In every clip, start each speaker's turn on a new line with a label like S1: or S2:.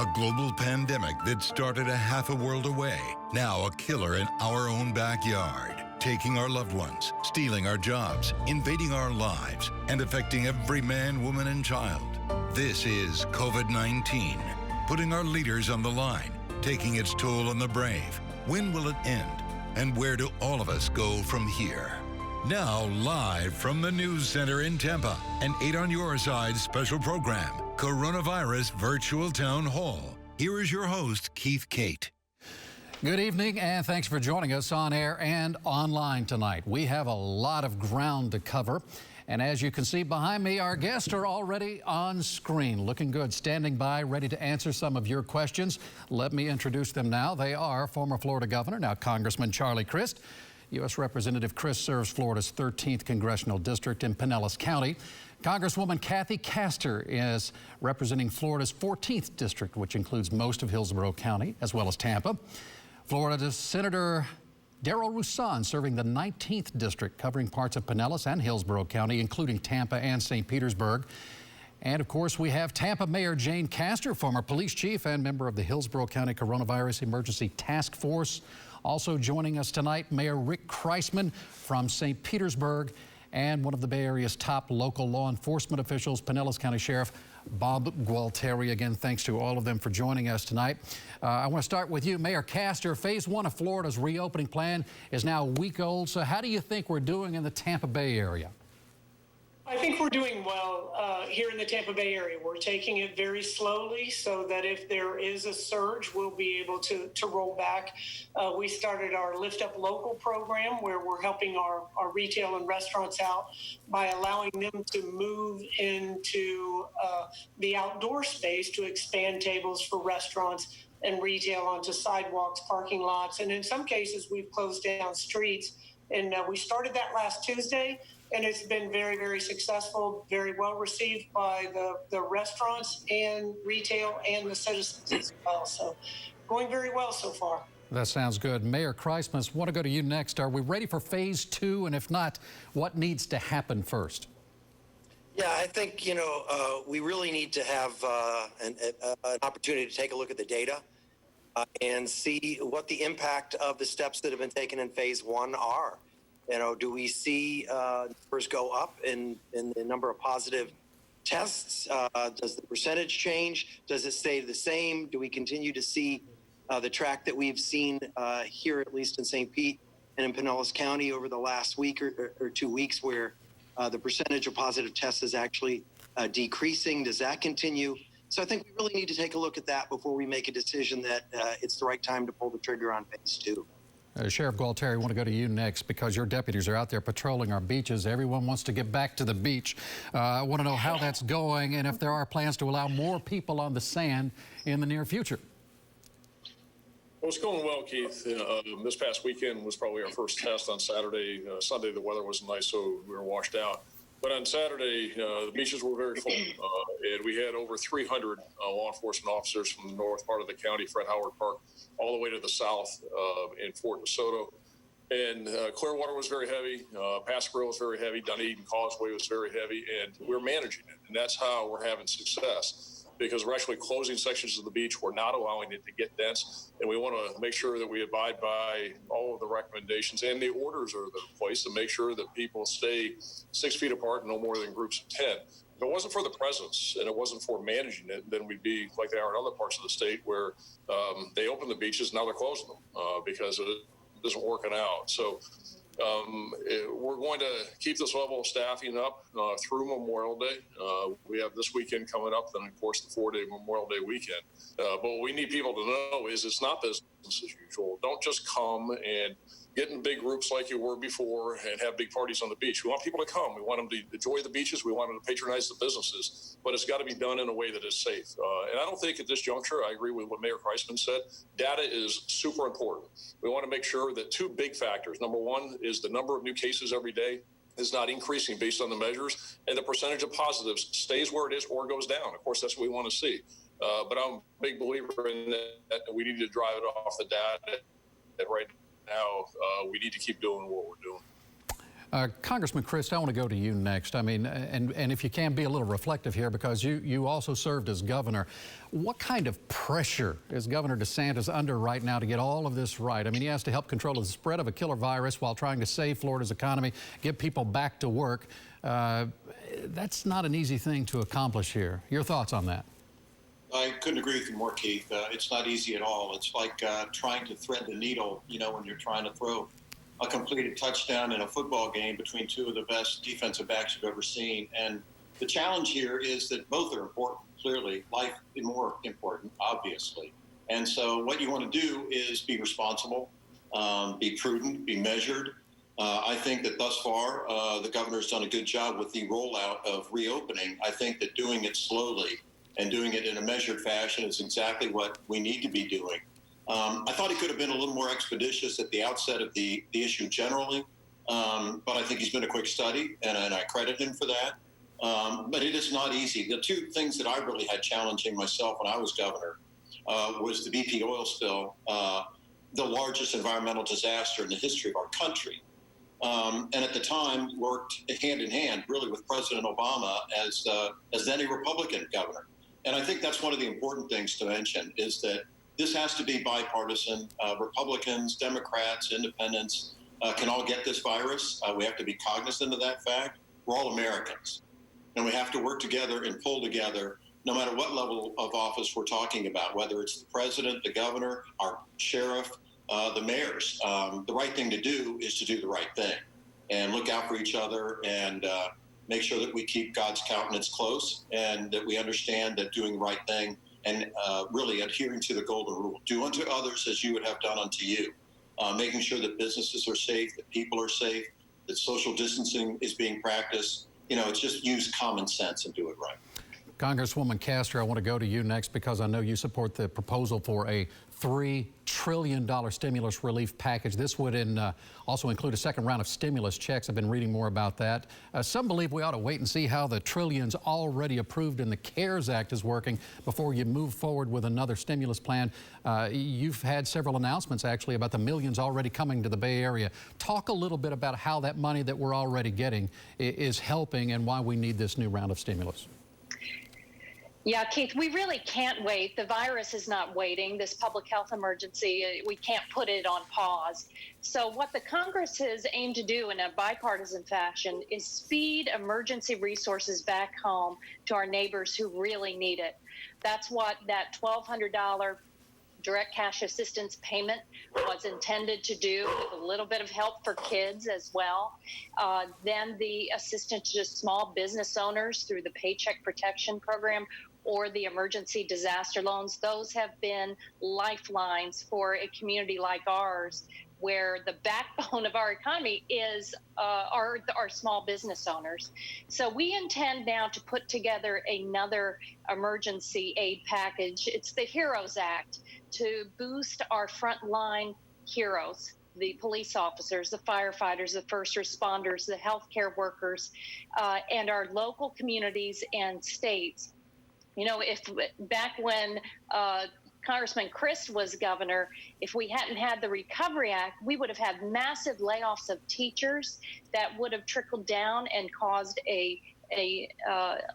S1: A global pandemic that started a half a world away, now a killer in our own backyard, taking our loved ones, stealing our jobs, invading our lives, and affecting every man, woman, and child. This is COVID-19, putting our leaders on the line, taking its toll on the brave. When will it end? And where do all of us go from here? Now, live from the News Center in Tampa, an 8 on Your Side special program, Coronavirus Virtual Town Hall. Here is your host, Keith Kate.
S2: Good evening, and thanks for joining us on air and online tonight. We have a lot of ground to cover, and as you can see behind me, our guests are already on screen, looking good, standing by, ready to answer some of your questions. Let me introduce them now. They are former Florida Governor, now Congressman Charlie Crist. U.S. Representative Crist serves Florida's 13th Congressional District in Pinellas County. Congresswoman Kathy Castor is representing Florida's 14th District, which includes most of Hillsborough County, as well as Tampa. Florida Senator Darrell Roussan serving the 19th District, covering parts of Pinellas and Hillsborough County, including Tampa and St. Petersburg. And of course, we have Tampa Mayor Jane Castor, former police chief and member of the Hillsborough County Coronavirus Emergency Task Force. Also joining us tonight, Mayor Rick Kreisman from St. Petersburg, and one of the Bay Area's top local law enforcement officials, Pinellas County Sheriff Bob Gualtieri. Again, thanks to all of them for joining us tonight. I want to start with you, Mayor Castor. Phase 1 of Florida's reopening plan is now a week old. So how do you think we're doing in the Tampa Bay area?
S3: I think we're doing well here in the Tampa Bay area. We're taking it very slowly so that if there is a surge, we'll be able to roll back. We started our Lift Up Local program where we're helping our retail and restaurants out by allowing them to move into the outdoor space to expand tables for restaurants and retail onto sidewalks, parking lots, and in some cases we've closed down streets. And we started that last Tuesday. And it's been very, very successful, very well received by the restaurants and retail and the citizens as well. So going very well so far.
S2: That sounds good. Mayor Kreisman, I want to go to you next. Are we ready for phase 2? And if not, what needs to happen first?
S4: Yeah, I think, we really need to have an opportunity to take a look at the data and see what the impact of the steps that have been taken in phase 1 are. Do we see numbers go up in the number of positive tests? Does the percentage change? Does it stay the same? Do we continue to see the track that we've seen here, at least in St. Pete and in Pinellas County over the last week or 2 weeks, where the percentage of positive tests is actually decreasing? Does that continue? So I think we really need to take a look at that before we make a decision that it's the right time to pull the trigger on phase 2.
S2: Sheriff Gualtieri, I want to go to you next because your deputies are out there patrolling our beaches. Everyone wants to get back to the beach. I want to know how that's going and if there are plans to allow more people on the sand in the near future.
S5: Well, it's going well, Keith. This past weekend was probably our first test on Saturday. Sunday, the weather wasn't nice, so we were washed out. But on Saturday, the beaches were very full, and we had over 300 law enforcement officers from the north part of the county, Fred Howard Park, all the way to the south in Fort DeSoto. And Clearwater was very heavy, Pass Grill was very heavy, Dunedin Causeway was very heavy, and we're managing it. And that's how we're having success, because we're actually closing sections of the beach. We're not allowing it to get dense, and we want to make sure that we abide by all of the recommendations and the orders that are in place to make sure that people stay 6 feet apart, no more than groups of 10. If it wasn't for the presence and it wasn't for managing it, then we'd be like they are in other parts of the state where they open the beaches, now they're closing them because it isn't working out. So we're going to keep this level of staffing up through Memorial Day. We have this weekend coming up, then of course the 4-day Memorial Day weekend. But what we need people to know is it's not business as usual. Don't just come and get in big groups like you were before and have big parties on the beach. We want people to come. We want them to enjoy the beaches. We want them to patronize the businesses, but it's got to be done in a way that is safe. And I don't think at this juncture, I agree with what Mayor Kreisman said, data is super important. We want to make sure that 2 big factors. Number 1 is the number of new cases every day is not increasing based on the measures, and the percentage of positives stays where it is or goes down. Of course, that's what we want to see. But I'm a big believer in that we need to drive it off the data. And right now, we need to keep doing what we're doing.
S2: Congressman Chris, I want to go to you next. I mean, and if you can be a little reflective here, because you also served as governor. What kind of pressure is Governor DeSantis under right now to get all of this right? I mean, he has to help control the spread of a killer virus while trying to save Florida's economy, get people back to work. That's not an easy thing to accomplish here. Your thoughts on that?
S6: I couldn't agree with you more, Keith. It's not easy at all. It's like trying to thread the needle, you know, when you're trying to throw a completed touchdown in a football game between two of the best defensive backs you've ever seen. And the challenge here is that both are important, clearly. Life is more important, obviously. And so what you want to do is be responsible, be prudent, be measured. I think that thus far, the governor's done a good job with the rollout of reopening. I think that doing it slowly and doing it in a measured fashion is exactly what we need to be doing. I thought he could have been a little more expeditious at the outset of the issue generally, but I think he's been a quick study, and I credit him for that. But it is not easy. The two things that I really had challenging myself when I was governor was the BP oil spill, the largest environmental disaster in the history of our country. And at the time worked hand in hand really with President Obama as then a Republican governor. And I think that's one of the important things to mention is that this has to be bipartisan. Republicans, Democrats, independents can all get this virus. We have to be cognizant of that fact. We're all Americans. And we have to work together and pull together no matter what level of office we're talking about, whether it's the president, the governor, our sheriff, the mayors. The right thing to do is to do the right thing and look out for each other and make sure that we keep God's countenance close and that we understand that doing the right thing and really adhering to the golden rule. Do unto others as you would have done unto you. Making sure that businesses are safe, that people are safe, that social distancing is being practiced. You know, it's just use common sense and do it right.
S2: Congresswoman Castor, I want to go to you next because I know you support the proposal for a $3 trillion stimulus relief package. This would also include a second round of stimulus checks. I've been reading more about that. Some believe we ought to wait and see how the trillions already approved in the CARES Act is working before you move forward with another stimulus plan. You've had several announcements actually about the millions already coming to the Bay Area. Talk a little bit about how that money that we're already getting is helping and why we need this new round of stimulus.
S7: Yeah, Keith, we really can't wait. The virus is not waiting. This public health emergency, we can't put it on pause. So what the Congress has aimed to do in a bipartisan fashion is speed emergency resources back home to our neighbors who really need it. That's what that $1,200 direct cash assistance payment was intended to do, with a little bit of help for kids as well. Then the assistance to small business owners through the Paycheck Protection Program or the emergency disaster loans. Those have been lifelines for a community like ours, where the backbone of our economy is our small business owners. So we intend now to put together another emergency aid package. It's the HEROES Act to boost our frontline heroes, the police officers, the firefighters, the first responders, the healthcare workers, and our local communities and states. You know, if back when Congressman Chris was governor, if we hadn't had the Recovery Act, we would have had massive layoffs of teachers that would have trickled down and caused a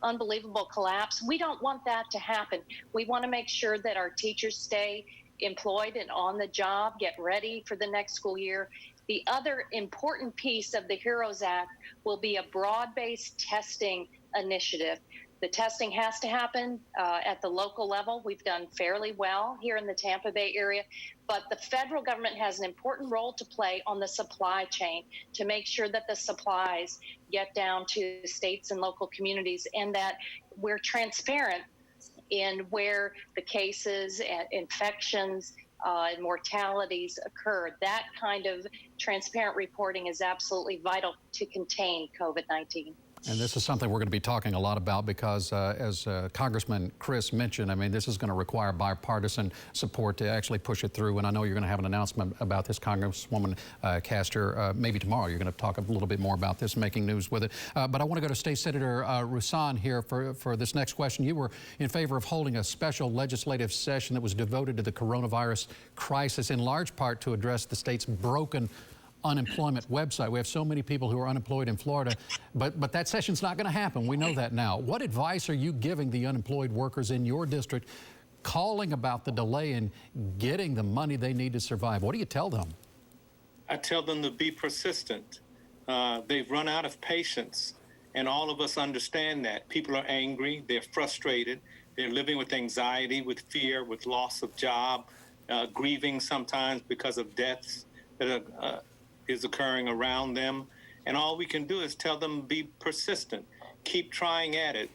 S7: unbelievable collapse. We don't want that to happen. We want to make sure that our teachers stay employed and on the job, get ready for the next school year. The other important piece of the HEROES Act will be a broad-based testing initiative. The testing has to happen at the local level. We've done fairly well here in the Tampa Bay area, but the federal government has an important role to play on the supply chain to make sure that the supplies get down to states and local communities and that we're transparent in where the cases and infections and mortalities occur. That kind of transparent reporting is absolutely vital to contain COVID-19.
S2: And this is something we're going to be talking a lot about because, as Congressman Chris mentioned, I mean, this is going to require bipartisan support to actually push it through. And I know you're going to have an announcement about this, Congresswoman Castor. Maybe tomorrow you're going to talk a little bit more about this, making news with it. But I want to go to State Senator Roussan here for this next question. You were in favor of holding a special legislative session that was devoted to the coronavirus crisis, in large part to address the state's broken unemployment website. We have so many people who are unemployed in Florida, but that session's not going to happen. We know that now. What advice are you giving the unemployed workers in your district calling about the delay in getting the money they need to survive? What do you tell them?
S8: I tell them to be persistent. They've run out of patience, and all of us understand that. People are angry, they're frustrated, they're living with anxiety, with fear, with loss of job, grieving sometimes because of deaths that is occurring around them. And all we can do is tell them be persistent, keep trying at it.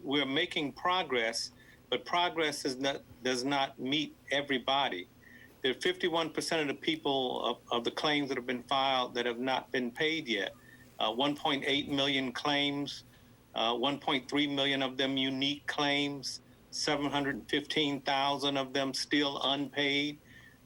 S8: We're making progress, but progress does not meet everybody. There are 51% of the people of the claims that have been filed that have not been paid yet. 1.8 million claims, 1.3 million of them unique claims, 715,000 of them still unpaid.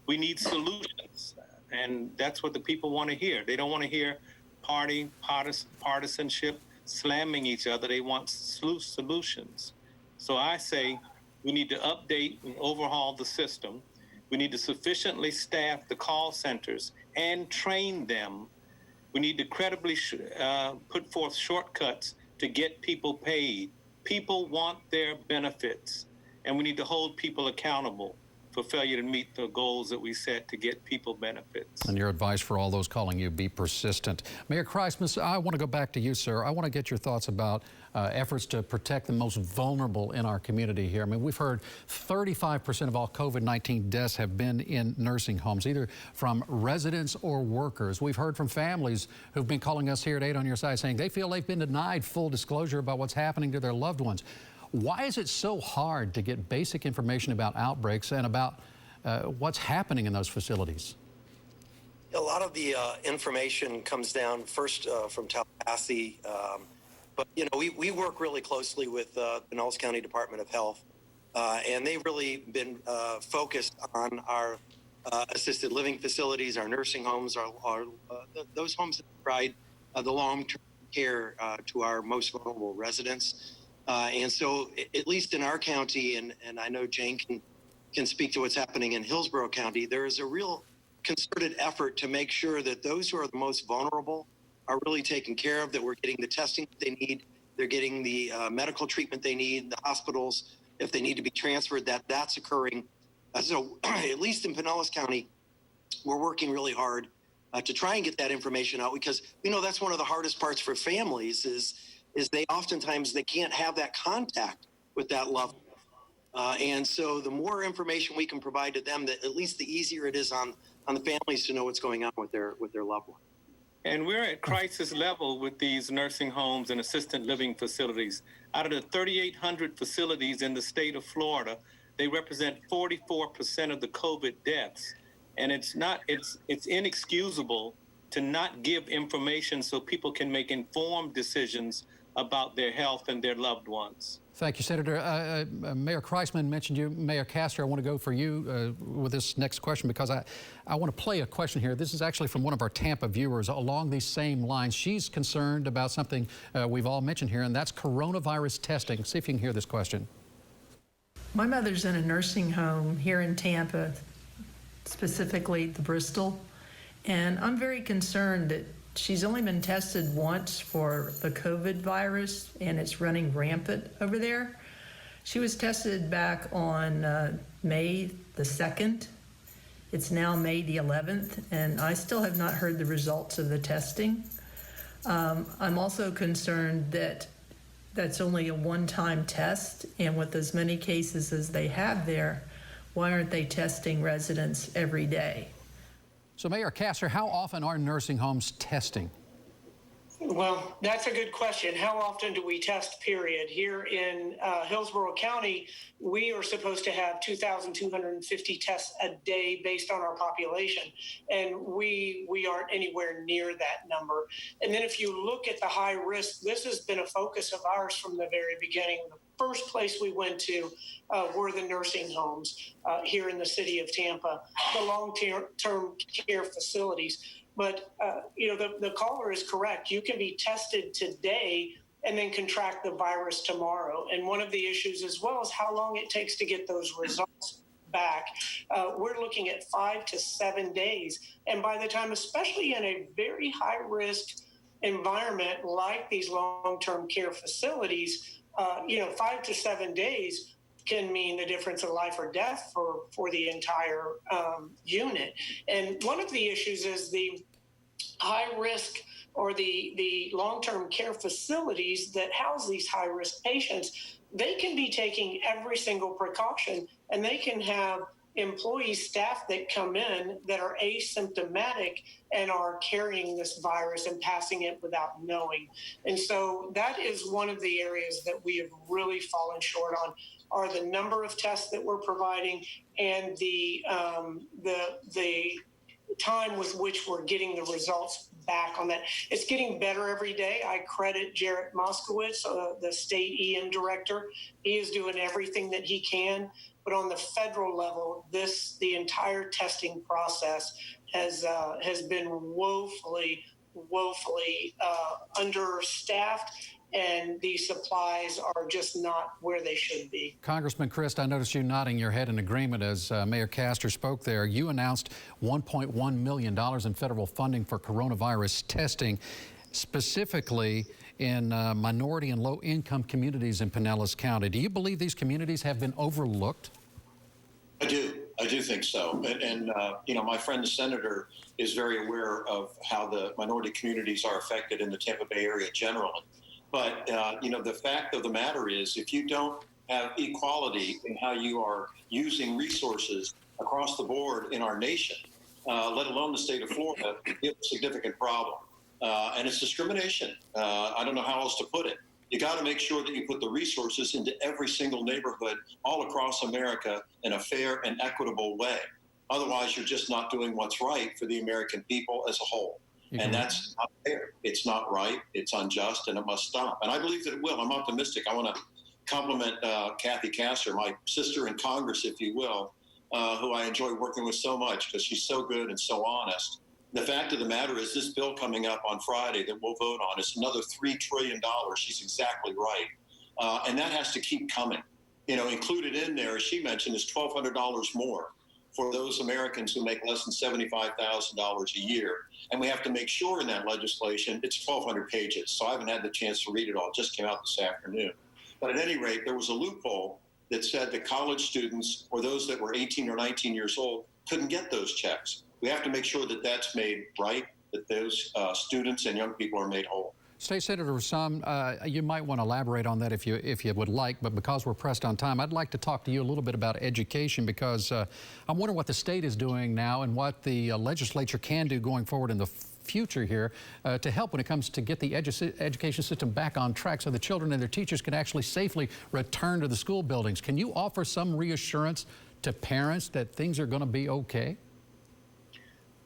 S8: We need solutions, and that's what the people want to hear. They don't want to hear partisanship slamming each other. They want solutions. So I say we need to update and overhaul the system. We need to sufficiently staff the call centers and train them. We need to credibly put forth shortcuts to get people paid. People want their benefits, and we need to hold people accountable for failure to meet the goals that we set to get people benefits.
S2: And your advice for all those calling you, be persistent. Mayor Christmas, I want to go back to you, sir. I want to get your thoughts about efforts to protect the most vulnerable in our community here. I mean, we've heard 35% of all COVID-19 deaths have been in nursing homes, either from residents or workers. We've heard from families who've been calling us here at 8 on Your Side saying they feel they've been denied full disclosure about what's happening to their loved ones. Why is it so hard to get basic information about outbreaks and about what's happening in those facilities?
S4: A lot of the information comes down first from Tallahassee, but we work really closely with the Pinellas County Department of Health, and they've really been focused on our assisted living facilities, our nursing homes, those homes that provide the long-term care to our most vulnerable residents. And so, at least in our county, and I know Jane can speak to what's happening in Hillsborough County, there is a real concerted effort to make sure that those who are the most vulnerable are really taken care of, that we're getting the testing that they need, they're getting the medical treatment they need, the hospitals, if they need to be transferred, that's occurring. So at least in Pinellas County, we're working really hard to try and get that information out, because we know that's one of the hardest parts for families is they oftentimes they can't have that contact with that loved one. And so the more information we can provide to them, at least the easier it is on the families to know what's going on with their loved one.
S8: And we're at crisis level with these nursing homes and assisted living facilities. Out of the 3,800 facilities in the state of Florida, they represent 44% of the COVID deaths. And it's inexcusable to not give information so people can make informed decisions about their health and their loved ones.
S2: Thank you, Senator. Mayor Kreisman mentioned you. Mayor Castor, I want to go for you with this next question, because I want to play a question here. This is actually from one of our Tampa viewers along these same lines. She's concerned about something we've all mentioned here, and that's coronavirus testing. See if you can hear this question.
S9: My mother's in a nursing home here in Tampa, specifically the Bristol, and I'm very concerned that she's only been tested once for the COVID virus, and it's running rampant over there. She was tested back on May the 2nd. It's now May the 11th, and I still have not heard the results of the testing. I'm also concerned that that's only a one-time test, and with as many cases as they have there, why aren't they testing residents every day?
S2: So, Mayor Castor, how often are nursing homes testing?
S3: Well, that's a good question. How often do we test, period? Here in Hillsborough County, we are supposed to have 2,250 tests a day based on our population, and we aren't anywhere near that number. And then if you look at the high risk, this has been a focus of ours from the very beginning. The first place we went to were the nursing homes here in the city of Tampa, the long-term care facilities. But, the caller is correct. You can be tested today and then contract the virus tomorrow. And one of the issues as well is how long it takes to get those results back, we're looking at 5 to 7 days. And by the time, especially in a very high risk environment like these long-term care facilities, 5 to 7 days can mean the difference of life or death for the entire unit. And one of the issues is the high risk or the long-term care facilities that house these high-risk patients. They can be taking every single precaution, and they can have employees, staff that come in that are asymptomatic and are carrying this virus and passing it without knowing. And so that is one of the areas that we have really fallen short on, are the number of tests that we're providing and the time with which we're getting the results back on that. It's getting better every day. I credit Jarrett Moskowitz, the state EM director. He is doing everything that he can. But on the federal level, the entire testing process has been woefully understaffed, and the supplies are just not where they should be.
S2: Congressman Christ, I noticed you nodding your head in agreement as Mayor Castor spoke there. You announced $1.1 million in federal funding for coronavirus testing, specifically in minority and low-income communities in Pinellas County. Do you believe these communities have been overlooked?
S6: I do think so. And my friend the senator is very aware of how the minority communities are affected in the Tampa Bay area generally. But, the fact of the matter is, if you don't have equality in how you are using resources across the board in our nation, let alone the state of Florida, you have a significant problem. And it's discrimination. I don't know how else to put it. You got to make sure that you put the resources into every single neighborhood all across America in a fair and equitable way. Otherwise, you're just not doing what's right for the American people as a whole. And that's not fair. It's not right. It's unjust, and it must stop. And I believe that it will. I'm optimistic. I want to compliment Kathy Castor, my sister in Congress, if you will, who I enjoy working with so much because she's so good and so honest. The fact of the matter is, this bill coming up on Friday that we'll vote on is another $3 trillion. She's exactly right. And that has to keep coming. Included in there, as she mentioned, is $1,200 more for those Americans who make less than $75,000 a year. And we have to make sure in that legislation, it's 1,200 pages. So I haven't had the chance to read it all. It just came out this afternoon. But at any rate, there was a loophole that said that college students or those that were 18 or 19 years old couldn't get those checks. We have to make sure that that's made right, that those students and young people are made whole.
S2: State Senator Rassam, you might want to elaborate on that if you would like, but because we're pressed on time, I'd like to talk to you a little bit about education, because I'm wondering what the state is doing now and what the legislature can do going forward in the future here to help when it comes to get the education system back on track so the children and their teachers can actually safely return to the school buildings. Can you offer some reassurance to parents that things are going to be okay?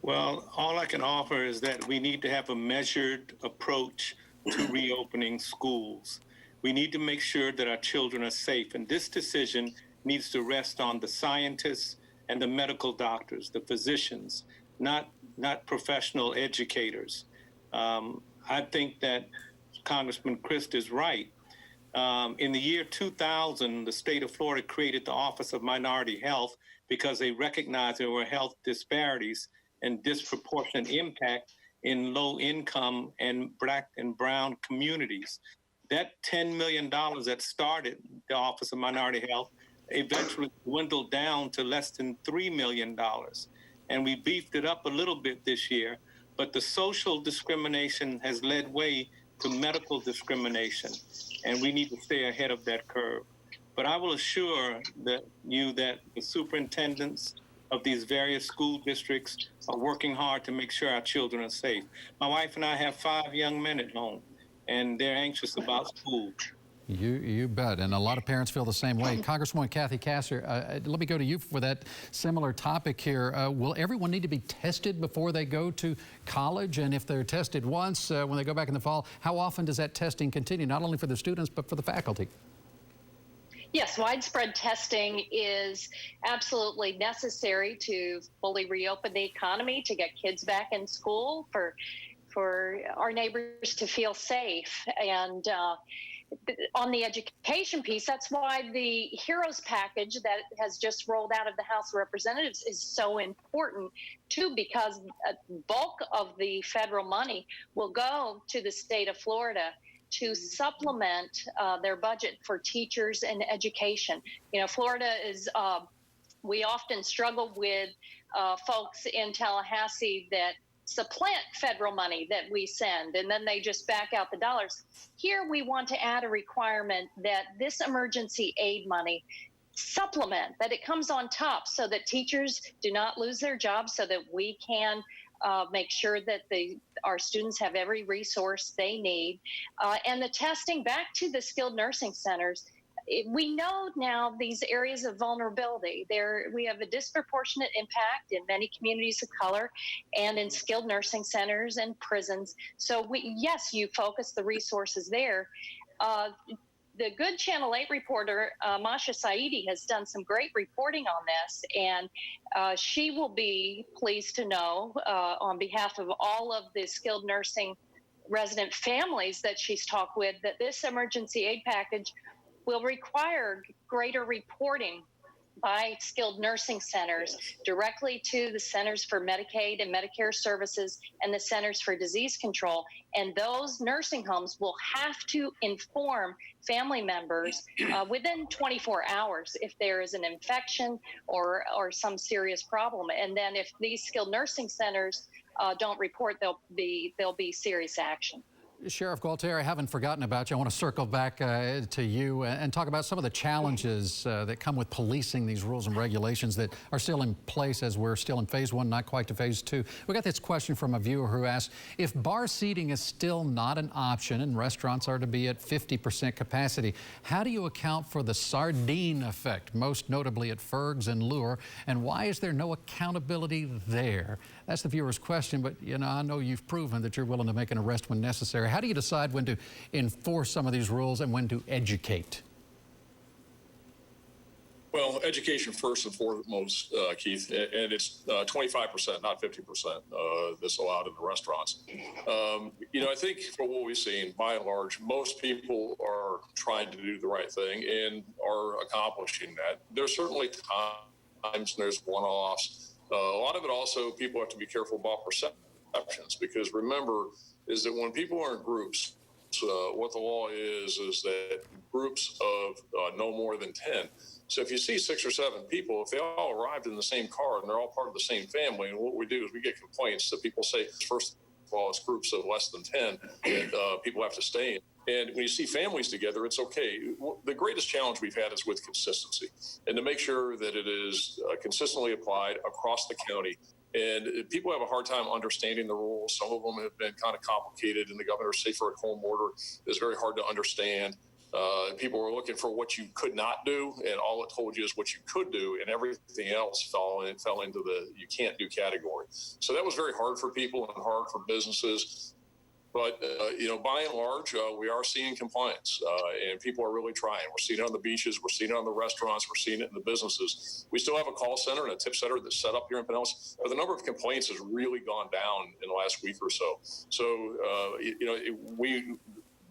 S8: Well, all I can offer is that we need to have a measured approach to reopening schools. We need to make sure that our children are safe, and this decision needs to rest on the scientists and the medical doctors, the physicians, not professional educators. I think that Congressman Christ is right. In the year 2000, the state of Florida created the Office of Minority Health because they recognized there were health disparities and disproportionate impact in low-income and Black and brown communities. That $10 million that started the Office of Minority Health eventually dwindled down to less than $3 million. And we beefed it up a little bit this year, but the social discrimination has led way to medical discrimination, and we need to stay ahead of that curve. But I will assure you that the superintendents of these various school districts are working hard to make sure our children are safe. My wife and I have 5 young men at home, and they're anxious about school.
S2: You bet, and a lot of parents feel the same way. Congresswoman Kathy Castor, let me go to you for that similar topic here. Will everyone need to be tested before they go to college? And if they're tested once, when they go back in the fall, how often does that testing continue, not only for the students, but for the faculty?
S7: Yes, widespread testing is absolutely necessary to fully reopen the economy, to get kids back in school, for our neighbors to feel safe. And on the education piece, that's why the HEROES package that has just rolled out of the House of Representatives is so important too, because a bulk of the federal money will go to the state of Florida to supplement their budget for teachers and education. You know, Florida is, we often struggle with folks in Tallahassee that supplant federal money that we send, and then they just back out the dollars. Here we want to add a requirement that this emergency aid money supplement, that it comes on top so that teachers do not lose their jobs, so that we can make sure that our students have every resource they need. And the testing, back to the skilled nursing centers, we know now these areas of vulnerability. We have a disproportionate impact in many communities of color and in skilled nursing centers and prisons. So yes, you focus the resources there. The good Channel 8 reporter, Masha Saidi, has done some great reporting on this, and she will be pleased to know on behalf of all of the skilled nursing resident families that she's talked with, that this emergency aid package will require greater reporting by skilled nursing centers directly to the Centers for Medicaid and Medicare Services and the Centers for Disease Control. And those nursing homes will have to inform family members within 24 hours if there is an infection or some serious problem. And then if these skilled nursing centers don't report, there'll be serious action.
S2: Sheriff Gualtieri, I haven't forgotten about you. I want to circle back to you and talk about some of the challenges that come with policing these rules and regulations that are still in place as we're still in phase 1, not quite to phase 2. We got this question from a viewer who asked, if bar seating is still not an option and restaurants are to be at 50% capacity, how do you account for the sardine effect, most notably at Ferg's and Lure, and why is there no accountability there? That's the viewer's question, but you know, I know you've proven that you're willing to make an arrest when necessary. How do you decide when to enforce some of these rules and when to educate?
S5: Well, education first and foremost, Keith, and it's 25%, not 50%, that's allowed in the restaurants. You know, I think for what we've seen, by and large, most people are trying to do the right thing and are accomplishing that. There's certainly times there's one-offs. A lot of it also, people have to be careful about perceptions, because remember, is that when people are in groups, what the law is that groups of no more than 10. So if you see 6 or 7 people, if they all arrived in the same car and they're all part of the same family, and what we do is we get complaints that people say, first of all, it's groups of less than 10, and people have to stay in. And when you see families together, it's okay. The greatest challenge we've had is with consistency, and to make sure that it is consistently applied across the county. And people have a hard time understanding the rules. Some of them have been kind of complicated, and the governor's safer at home order is very hard to understand. People were looking for what you could not do, and all it told you is what you could do, and everything else fell into the you can't do category. So that was very hard for people and hard for businesses. But, you know, by and large, we are seeing compliance, and people are really trying. We're seeing it on the beaches. We're seeing it on the restaurants. We're seeing it in the businesses. We still have a call center and a tip center that's set up here in Pinellas, but the number of complaints has really gone down in the last week or so. So, you know, we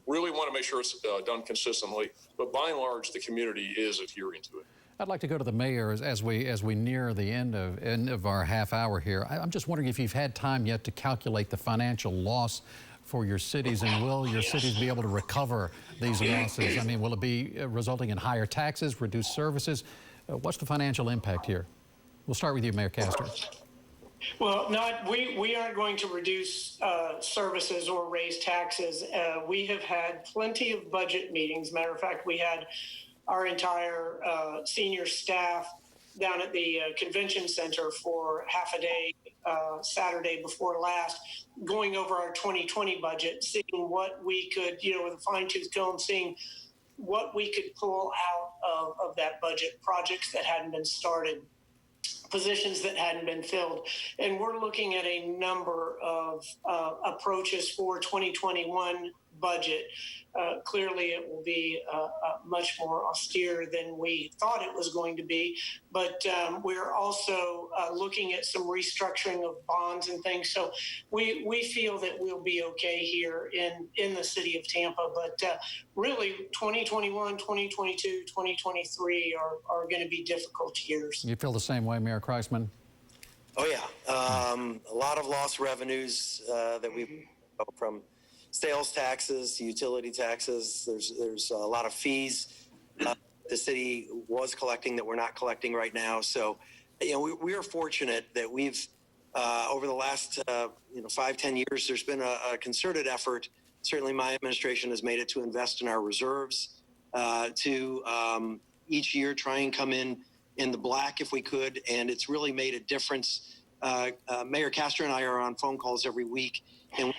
S5: really want to make sure it's done consistently, but by and large, the community is adhering to it.
S2: I'd like to go to the mayor as we near the end of our half hour here. I'm just wondering if you've had time yet to calculate the financial loss for your cities, and will your cities be able to recover these losses? I mean, will it be resulting in higher taxes, reduced services? What's the financial impact here? We'll start with you, Mayor Castor.
S3: Well, we aren't going to reduce services or raise taxes. We have had plenty of budget meetings. Matter of fact, we had our entire senior staff down at the convention center for half a day Saturday before last, going over our 2020 budget, seeing what we could, you know, with a fine-tooth comb, seeing what we could pull out of that budget, projects that hadn't been started, positions that hadn't been filled. And we're looking at a number of approaches for 2021 budget. Clearly, it will be much more austere than we thought it was going to be. But we're also looking at some restructuring of bonds and things. So we feel that we'll be okay here in the city of Tampa. But really, 2021, 2022, 2023 are going to be difficult years.
S2: You feel the same way, Mayor Kreisman?
S4: Oh, yeah. A lot of lost revenues that we've from sales taxes, utility taxes. There's a lot of fees the city was collecting that we're not collecting right now. So, we are fortunate that we've over the last 5-10 years, there's been a concerted effort. Certainly, my administration has made it to invest in our reserves to each year try and come in the black if we could, and it's really made a difference. Mayor Castro and I are on phone calls every week, and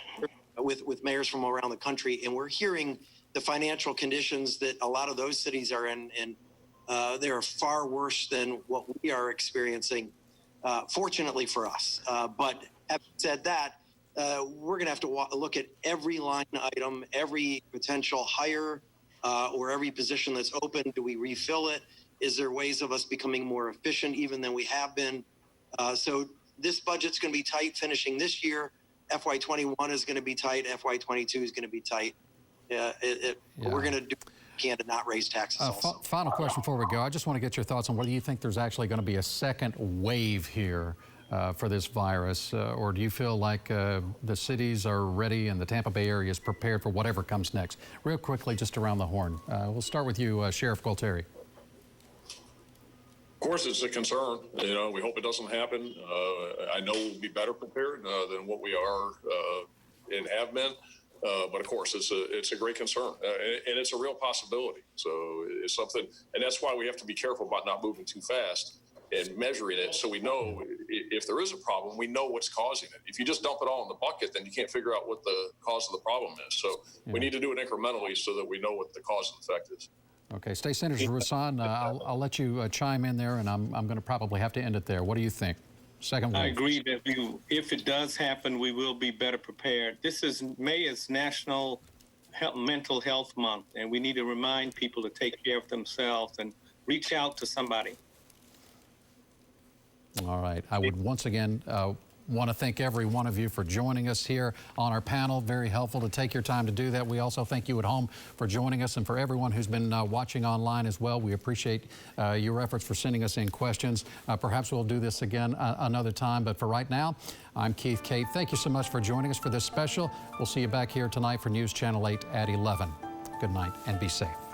S4: with mayors from around the country, and we're hearing the financial conditions that a lot of those cities are in, and they are far worse than what we are experiencing, fortunately for us. But having said that, we're going to have to look at every line item, every potential hire, or every position that's open. Do we refill it? Is there ways of us becoming more efficient even than we have been? So this budget's going to be tight finishing this year. FY21 is going to be tight. FY22 is going to be tight. We're going to do what we can to not raise taxes also.
S2: Final question before we go. I just want to get your thoughts on whether you think there's actually going to be a second wave here for this virus, or do you feel like the cities are ready and the Tampa Bay area is prepared for whatever comes next? Real quickly, just around the horn. We'll start with you, Sheriff Gualtieri.
S5: Of course, it's a concern. We hope it doesn't happen. I know we'll be better prepared than what we are and have been. But of course, it's a great concern, and it's a real possibility. So it's something, and that's why we have to be careful about not moving too fast and measuring it, so we know if there is a problem, we know what's causing it. If you just dump it all in the bucket, then you can't figure out what the cause of the problem is. So we need to do it incrementally so that we know what the cause and effect is.
S2: Okay, State Senator Rouson, I'll let you chime in there, and I'm going to probably have to end it there. What do you think? Second wave.
S8: I agree that if it does happen, we will be better prepared. May is National Mental Health Month, and we need to remind people to take care of themselves and reach out to somebody.
S2: All right. I would once again want to thank every one of you for joining us here on our panel. Very helpful to take your time to do that. We also thank you at home for joining us, and for everyone who's been watching online as well. We appreciate your efforts for sending us in questions. Perhaps we'll do this again another time, but for right now, I'm Keith Cate. Thank you so much for joining us for this special. We'll see you back here tonight for News Channel 8 at 11. Good night and be safe.